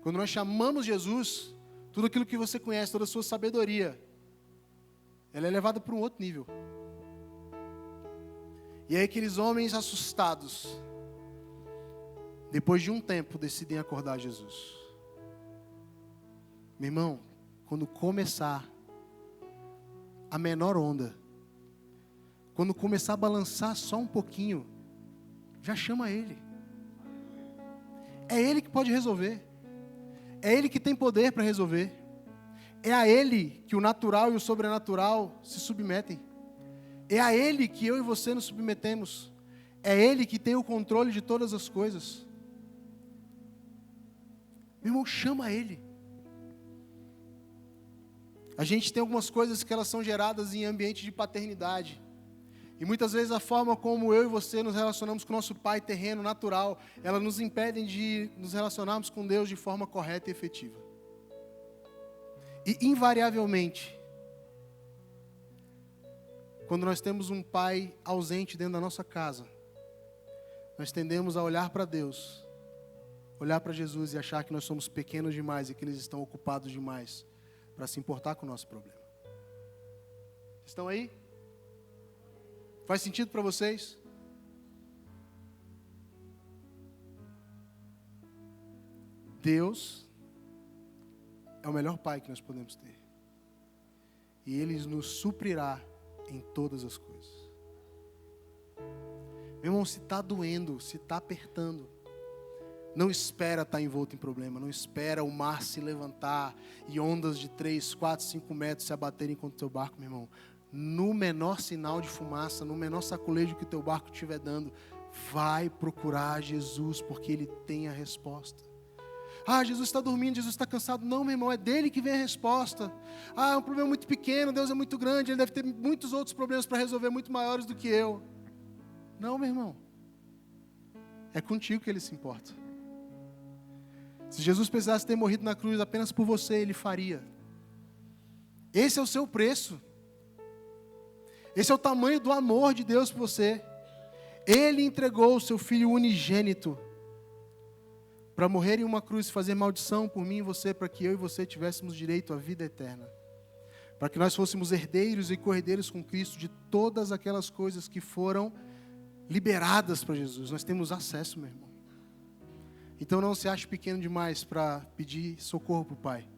Quando nós chamamos Jesus, tudo aquilo que você conhece, toda a sua sabedoria, ela é levada para um outro nível. E aí aqueles homens assustados, depois de um tempo, decidem acordar Jesus. Meu irmão, quando começar a menor onda, quando começar a balançar só um pouquinho, já chama Ele. É Ele que pode resolver. É Ele que tem poder para resolver. É a Ele que o natural e o sobrenatural se submetem. É a Ele que eu e você nos submetemos. É Ele que tem o controle de todas as coisas. Meu irmão, chama Ele. A gente tem algumas coisas que elas são geradas em ambiente de paternidade. E muitas vezes a forma como eu e você nos relacionamos com o nosso pai terreno, natural, ela nos impede de nos relacionarmos com Deus de forma correta e efetiva. E invariavelmente, quando nós temos um pai ausente dentro da nossa casa, nós tendemos a olhar para Deus, olhar para Jesus e achar que nós somos pequenos demais e que eles estão ocupados demais para se importar com o nosso problema. Estão aí? Faz sentido para vocês? Deus é o melhor pai que nós podemos ter. E Ele nos suprirá em todas as coisas. Meu irmão, se está doendo, se está apertando, não espera estar envolto em problema, não espera o mar se levantar e ondas de 3, 4, 5 metros se abaterem contra o teu barco, meu irmão. No menor sinal de fumaça, no menor saculejo que o teu barco estiver dando, vai procurar Jesus, porque Ele tem a resposta. Ah, Jesus está dormindo, Jesus está cansado. Não, meu irmão, é dele que vem a resposta. Ah, é um problema muito pequeno, Deus é muito grande, Ele deve ter muitos outros problemas para resolver, muito maiores do que eu. Não, meu irmão. É contigo que Ele se importa. Se Jesus precisasse ter morrido na cruz apenas por você, Ele faria. Esse é o seu preço. Esse é o tamanho do amor de Deus por você. Ele entregou o seu Filho unigênito para morrer em uma cruz e fazer maldição por mim e você, para que eu e você tivéssemos direito à vida eterna. Para que nós fôssemos herdeiros e co-herdeiros com Cristo de todas aquelas coisas que foram liberadas para Jesus. Nós temos acesso, meu irmão. Então não se ache pequeno demais para pedir socorro para o Pai.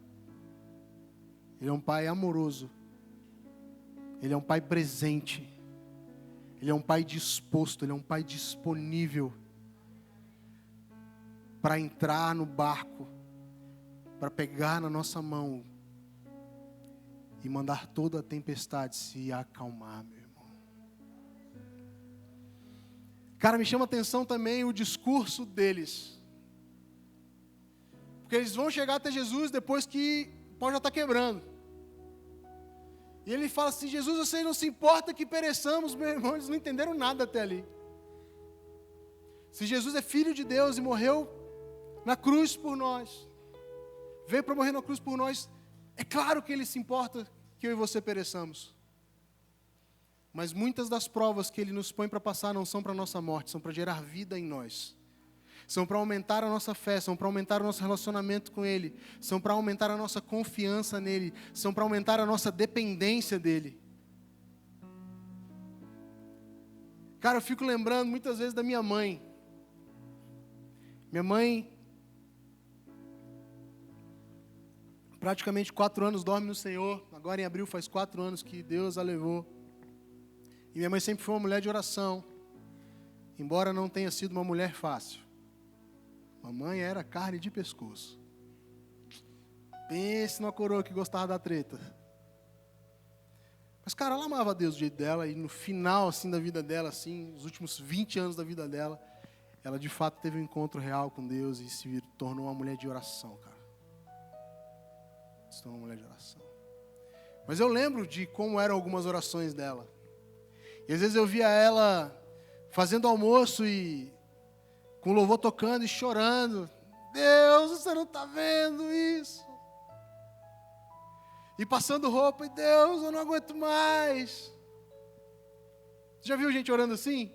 Ele é um Pai amoroso. Ele é um pai presente. Ele é um pai disposto, Ele é um pai disponível para entrar no barco, para pegar na nossa mão e mandar toda a tempestade se acalmar, meu irmão. Cara, me chama a atenção também o discurso deles. Porque eles vão chegar até Jesus depois que o pau já está quebrando. E ele fala assim: Jesus, você não se importa que pereçamos, meu irmão. Eles não entenderam nada até ali. Se Jesus é filho de Deus e morreu na cruz por nós, veio para morrer na cruz por nós, é claro que Ele se importa que eu e você pereçamos. Mas muitas das provas que Ele nos põe para passar não são para a nossa morte, são para gerar vida em nós. São para aumentar a nossa fé, são para aumentar o nosso relacionamento com Ele, são para aumentar a nossa confiança nele, são para aumentar a nossa dependência dEle. Cara, eu fico lembrando muitas vezes da minha mãe. Minha mãe, praticamente 4 anos dorme no Senhor. Agora em abril faz 4 anos que Deus a levou. E minha mãe sempre foi uma mulher de oração, embora não tenha sido uma mulher fácil. Mamãe era carne de pescoço. Pense numa coroa que gostava da treta. Mas, cara, ela amava Deus do jeito dela. E no final, assim, da vida dela, assim, os últimos 20 anos da vida dela, ela, de fato, teve um encontro real com Deus e se tornou uma mulher de oração, cara. Se tornou uma mulher de oração. Mas eu lembro de como eram algumas orações dela. E, às vezes, eu via ela fazendo almoço e com o louvor tocando e chorando. Deus, você não está vendo isso? E passando roupa, e Deus, eu não aguento mais. Você já viu gente orando assim?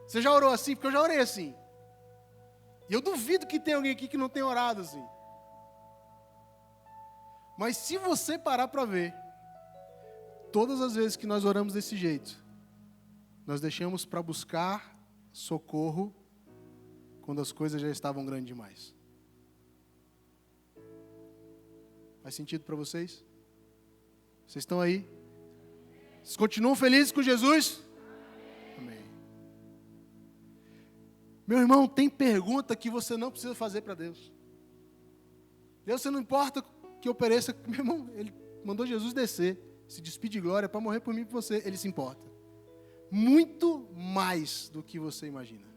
Você já orou assim? Porque eu já orei assim. E eu duvido que tenha alguém aqui que não tenha orado assim. Mas se você parar para ver, todas as vezes que nós oramos desse jeito, nós deixamos para buscar socorro quando as coisas já estavam grandes demais. Faz sentido para vocês? Vocês estão aí? Vocês continuam felizes com Jesus? Amém. Meu irmão, tem pergunta que você não precisa fazer para Deus. Deus, você não importa que eu pereça. Meu irmão, Ele mandou Jesus descer, se despedir de glória para morrer por mim e por você. Ele se importa. Muito mais do que você imagina.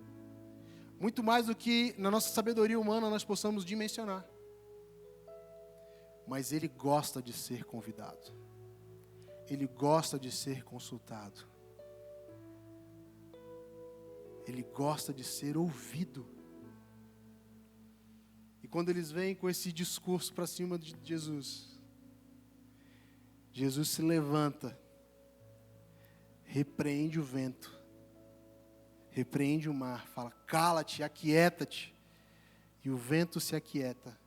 Muito mais do que na nossa sabedoria humana nós possamos dimensionar. Mas Ele gosta de ser convidado. Ele gosta de ser consultado. Ele gosta de ser ouvido. E quando eles vêm com esse discurso para cima de Jesus, Jesus se levanta, repreende o vento, repreende o mar, fala: cala-te, aquieta-te. E o vento se aquieta,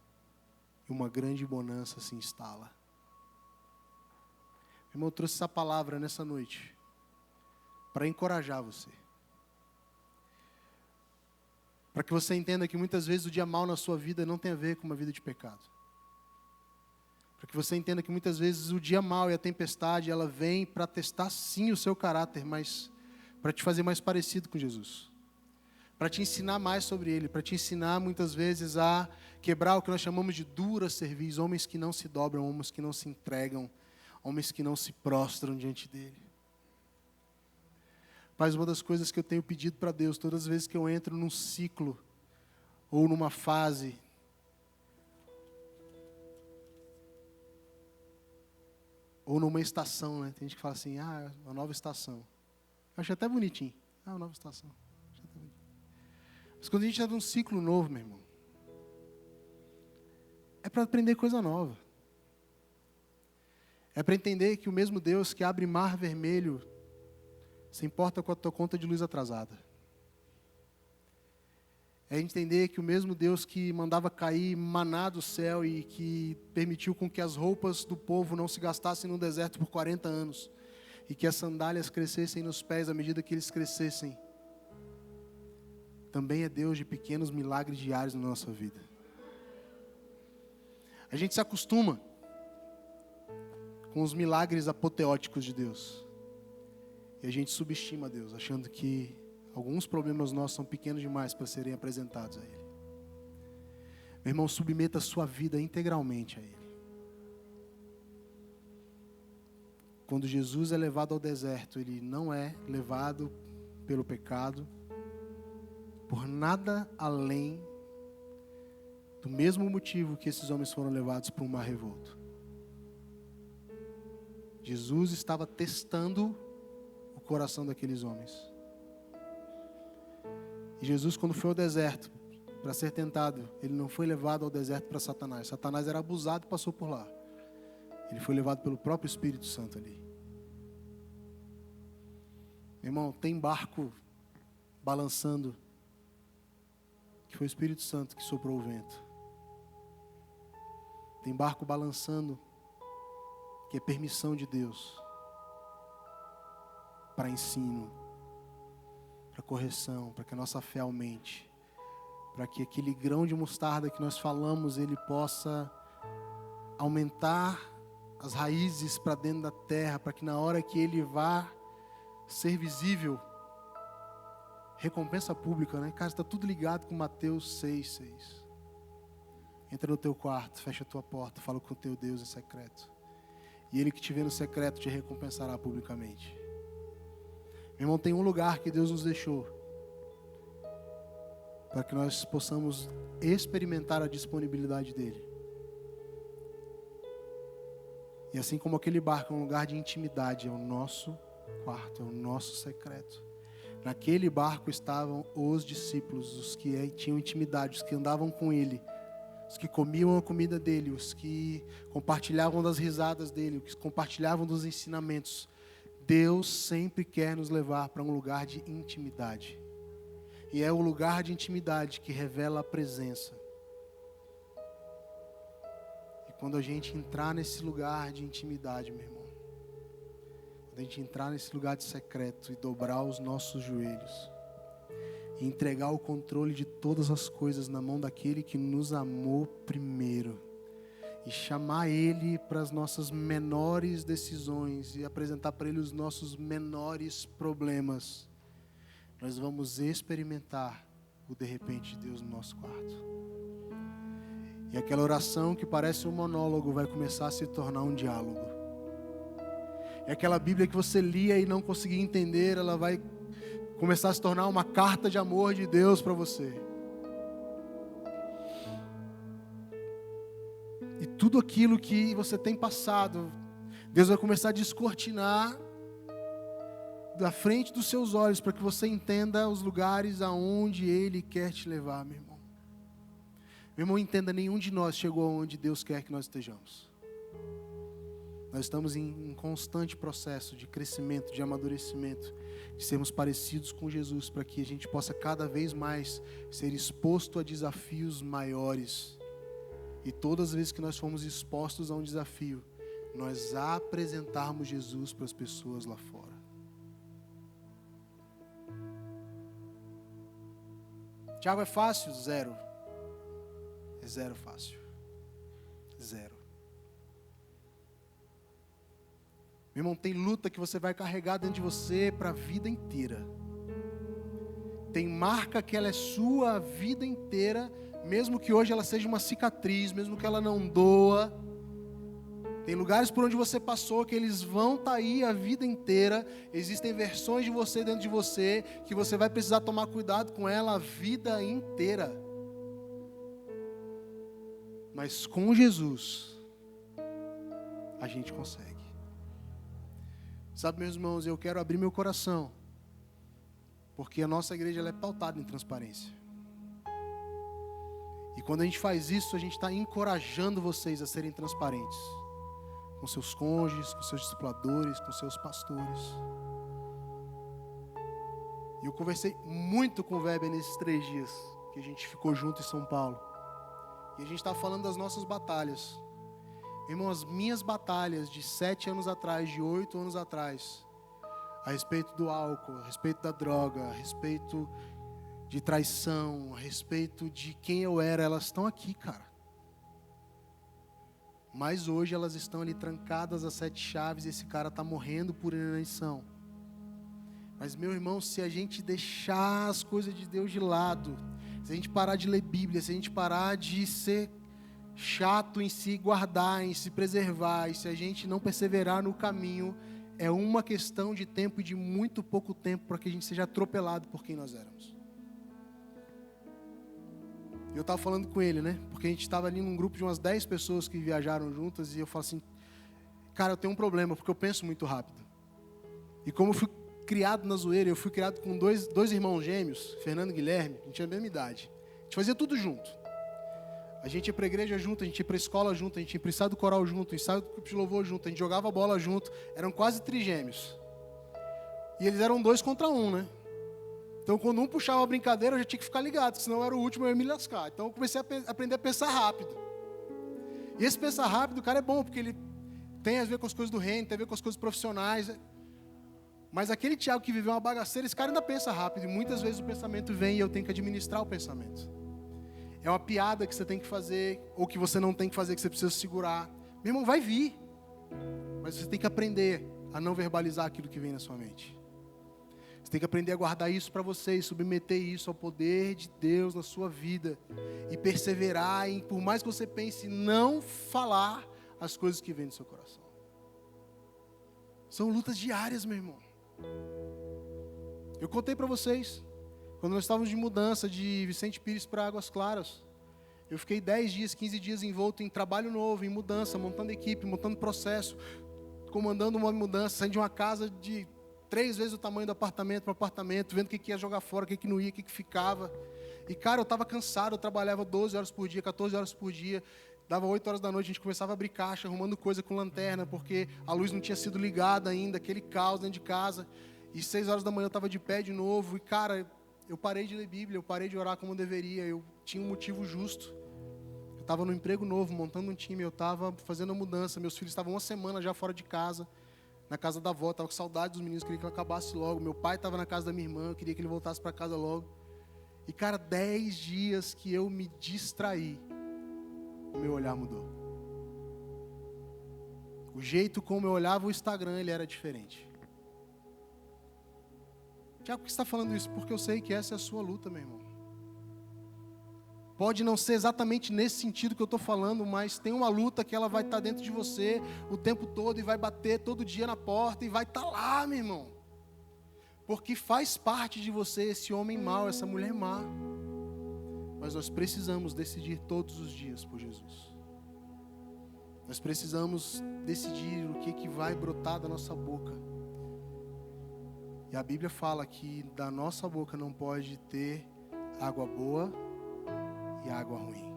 e uma grande bonança se instala. Meu irmão, eu trouxe essa palavra nessa noite para encorajar você. Para que você entenda que muitas vezes o dia mal na sua vida não tem a ver com uma vida de pecado. Para que você entenda que muitas vezes o dia mal e a tempestade, ela vem para testar sim o seu caráter, mas para te fazer mais parecido com Jesus. Para te ensinar mais sobre Ele, para te ensinar muitas vezes a quebrar o que nós chamamos de dura cerviz, homens que não se dobram, homens que não se entregam, homens que não se prostram diante dEle. Mas uma das coisas que eu tenho pedido para Deus, todas as vezes que eu entro num ciclo, ou numa fase, ou numa estação, né? Tem gente que fala assim: ah, uma nova estação. Eu acho até bonitinho. Ah, uma nova estação. Mas quando a gente entra num ciclo novo, meu irmão, é para aprender coisa nova. É para entender que o mesmo Deus que abre mar vermelho se importa com a tua conta de luz atrasada. É entender que o mesmo Deus que mandava cair maná do céu e que permitiu com que as roupas do povo não se gastassem no deserto por 40 anos e que as sandálias crescessem nos pés à medida que eles crescessem, também é Deus de pequenos milagres diários na nossa vida. A gente se acostuma com os milagres apoteóticos de Deus. E a gente subestima Deus, achando que alguns problemas nossos são pequenos demais para serem apresentados a Ele. Meu irmão, submeta a sua vida integralmente a Ele. Quando Jesus é levado ao deserto, Ele não é levado pelo pecado, por nada além do mesmo motivo que esses homens foram levados para um mar revolto. Jesus estava testando o coração daqueles homens. E Jesus, quando foi ao deserto para ser tentado, Ele não foi levado ao deserto para Satanás. Satanás era abusado e passou por lá. Ele foi levado pelo próprio Espírito Santo ali. Meu irmão, tem barco balançando, que foi o Espírito Santo que soprou o vento. Tem barco balançando, que é permissão de Deus para ensino, para correção, para que a nossa fé aumente, para que aquele grão de mostarda que nós falamos, ele possa aumentar as raízes para dentro da terra, para que na hora que ele vá ser visível, recompensa pública, né? Cara, está tudo ligado com Mateus 6:6. Entra no teu quarto, fecha a tua porta, fala com o teu Deus em secreto. E Ele que te vê no secreto te recompensará publicamente. Meu irmão, tem um lugar que Deus nos deixou para que nós possamos experimentar a disponibilidade dEle. E assim como aquele barco é um lugar de intimidade, é o nosso quarto, é o nosso secreto. Naquele barco estavam os discípulos, os que tinham intimidade, os que andavam com Ele, os que comiam a comida dele, os que compartilhavam das risadas dele, os que compartilhavam dos ensinamentos. Deus sempre quer nos levar para um lugar de intimidade. E é o lugar de intimidade que revela a presença. E quando a gente entrar nesse lugar de intimidade, meu irmão, quando a gente entrar nesse lugar de secreto e dobrar os nossos joelhos, e entregar o controle de todas as coisas na mão daquele que nos amou primeiro, e chamar Ele para as nossas menores decisões e apresentar para Ele os nossos menores problemas, nós vamos experimentar o de repente de Deus no nosso quarto. E aquela oração que parece um monólogo vai começar a se tornar um diálogo. E aquela Bíblia que você lia e não conseguia entender, ela vai começar a se tornar uma carta de amor de Deus para você. E tudo aquilo que você tem passado, Deus vai começar a descortinar da frente dos seus olhos, para que você entenda os lugares aonde Ele quer te levar, meu irmão. Meu irmão, entenda, nenhum de nós chegou aonde Deus quer que nós estejamos. Nós estamos em constante processo de crescimento, de amadurecimento, de sermos parecidos com Jesus, para que a gente possa cada vez mais ser exposto a desafios maiores. E todas as vezes que nós formos expostos a um desafio, nós apresentarmos Jesus para as pessoas lá fora. Tiago, é fácil? Zero. É zero fácil. Zero. Meu irmão, tem luta que você vai carregar dentro de você para a vida inteira. Tem marca que ela é sua a vida inteira, mesmo que hoje ela seja uma cicatriz, mesmo que ela não doa. Tem lugares por onde você passou que eles vão estar aí a vida inteira. Existem versões de você dentro de você que você vai precisar tomar cuidado com ela a vida inteira. Mas com Jesus, a gente consegue. Sabe, meus irmãos, eu quero abrir meu coração, porque a nossa igreja ela é pautada em transparência. E quando a gente faz isso, a gente está encorajando vocês a serem transparentes. Com seus cônjuges, com seus discipuladores, com seus pastores. E eu conversei muito com o Weber nesses 3 dias, que a gente ficou junto em São Paulo. E a gente está falando das nossas batalhas. Irmão, as minhas batalhas de 7 anos atrás, de 8 anos atrás, a respeito do álcool, a respeito da droga, a respeito de traição, a respeito de quem eu era, elas estão aqui, cara. Mas hoje elas estão ali trancadas às 7 chaves e esse cara está morrendo por inanição. Mas, meu irmão, se a gente deixar as coisas de Deus de lado, se a gente parar de ler Bíblia, se a gente parar de ser chato em se guardar, em se preservar, e se a gente não perseverar no caminho, é uma questão de tempo e de muito pouco tempo para que a gente seja atropelado por quem nós éramos. Eu estava falando com ele, né? Porque a gente estava ali num grupo de umas 10 pessoas que viajaram juntas, e eu falo assim, cara, eu tenho um problema, porque eu penso muito rápido. E como eu fui criado na zoeira, eu fui criado com dois irmãos gêmeos, Fernando e Guilherme, a gente tinha a mesma idade. A gente fazia tudo junto. A gente ia para a igreja junto, a gente ia para a escola junto, a gente ia para o ensaio do coral junto, ensaio do grupo de louvor junto, a gente jogava bola junto, eram quase trigêmeos. E eles eram 2 contra 1, né? Então, quando um puxava a brincadeira, eu já tinha que ficar ligado, senão eu era o último, eu ia me lascar. Então, eu comecei a aprender a pensar rápido. E esse pensar rápido, cara, é bom, porque ele tem a ver com as coisas do reino, tem a ver com as coisas profissionais. Mas aquele Tiago que viveu uma bagaceira, esse cara ainda pensa rápido. E muitas vezes o pensamento vem e eu tenho que administrar o pensamento. É uma piada que você tem que fazer, ou que você não tem que fazer, que você precisa segurar. Meu irmão, vai vir. Mas você tem que aprender a não verbalizar aquilo que vem na sua mente. Você tem que aprender a guardar isso para você e submeter isso ao poder de Deus na sua vida. E perseverar em, por mais que você pense, não falar as coisas que vêm do seu coração. São lutas diárias, meu irmão. Eu contei para vocês, quando nós estávamos de mudança de Vicente Pires para Águas Claras, eu fiquei 10 dias, 15 dias envolto em trabalho novo, em mudança, montando equipe, montando processo, comandando uma mudança, saindo de uma casa de 3 vezes o tamanho do apartamento para apartamento, vendo o que ia jogar fora, o que não ia, o que ficava. E, cara, eu estava cansado, eu trabalhava 12 horas por dia, 14 horas por dia, dava 8 horas da noite, a gente começava a abrir caixa, arrumando coisa com lanterna, porque a luz não tinha sido ligada ainda, aquele caos dentro de casa. E 6 horas da manhã eu estava de pé de novo, e, cara, eu parei de ler Bíblia, eu parei de orar como deveria, eu tinha um motivo justo. Eu estava no emprego novo, montando um time, eu estava fazendo a mudança, meus filhos estavam 1 semana já fora de casa, na casa da avó, estava com saudade dos meninos, queria que ela acabasse logo. Meu pai estava na casa da minha irmã, eu queria que ele voltasse para casa logo. E, cara, 10 dias que eu me distraí, o meu olhar mudou. O jeito como eu olhava o Instagram, ele era diferente. Tiago, por que você está falando isso? Porque eu sei que essa é a sua luta, meu irmão. Pode não ser exatamente nesse sentido que eu estou falando, mas tem uma luta que ela vai estar dentro de você o tempo todo e vai bater todo dia na porta e vai estar lá, meu irmão. Porque faz parte de você esse homem mau, essa mulher má. Mas nós precisamos decidir todos os dias por Jesus. Nós precisamos decidir o que vai brotar da nossa boca. E a Bíblia fala que da nossa boca não pode ter água boa e água ruim.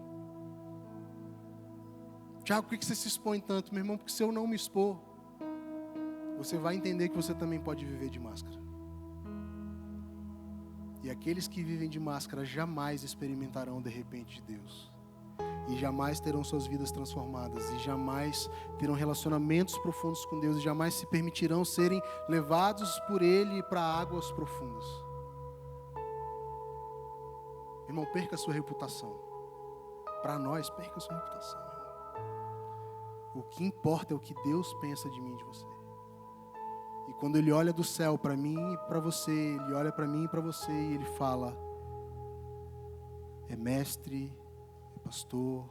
Tiago, por que você se expõe tanto, meu irmão? Porque se eu não me expor, você vai entender que você também pode viver de máscara. E aqueles que vivem de máscara jamais experimentarão de repente de Deus. E jamais terão suas vidas transformadas. E jamais terão relacionamentos profundos com Deus. E jamais se permitirão serem levados por Ele para águas profundas. Irmão, perca a sua reputação. Para nós, perca a sua reputação, irmão. O que importa é o que Deus pensa de mim e de você. E quando Ele olha do céu para mim e para você, Ele olha para mim e para você e Ele fala: é mestre, é pastor,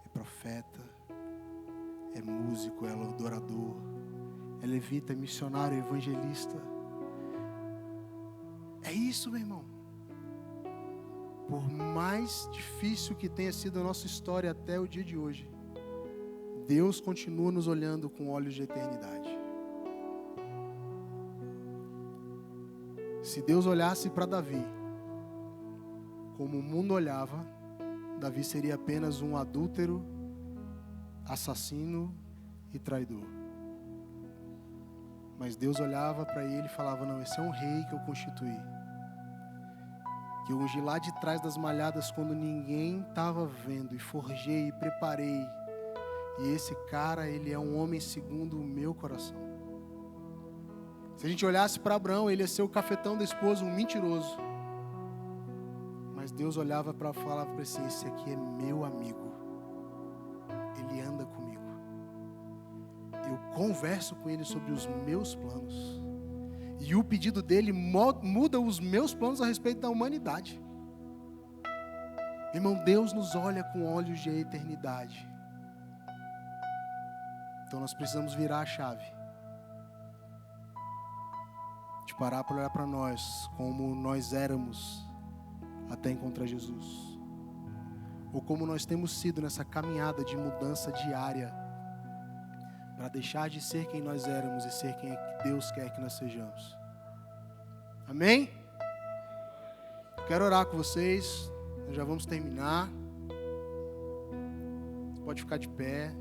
é profeta, é músico, é adorador, é levita, é missionário, é evangelista. É isso, meu irmão. Por mais difícil que tenha sido a nossa história até o dia de hoje, Deus continua nos olhando com olhos de eternidade. Se Deus olhasse para Davi como o mundo olhava, Davi seria apenas um adúltero, assassino e traidor. Mas Deus olhava para ele e falava: não, esse é um rei que eu constituí, que eu ungi lá de trás das malhadas quando ninguém estava vendo, e forjei e preparei. E esse cara, ele é um homem segundo o meu coração. Se a gente olhasse para Abraão, ele ia ser o cafetão da esposa, um mentiroso. Mas Deus olhava para falava para si: esse aqui é meu amigo. Ele anda comigo. converso com Ele sobre os meus planos. E o pedido dele muda os meus planos a respeito da humanidade. Irmão, Deus nos olha com olhos de eternidade. Então nós precisamos virar a chave. De parar para olhar para nós como nós éramos até encontrar Jesus. Ou como nós temos sido nessa caminhada de mudança diária, para deixar de ser quem nós éramos e ser quem Deus quer que nós sejamos. Amém? Quero orar com vocês, nós já vamos terminar. Pode ficar de pé.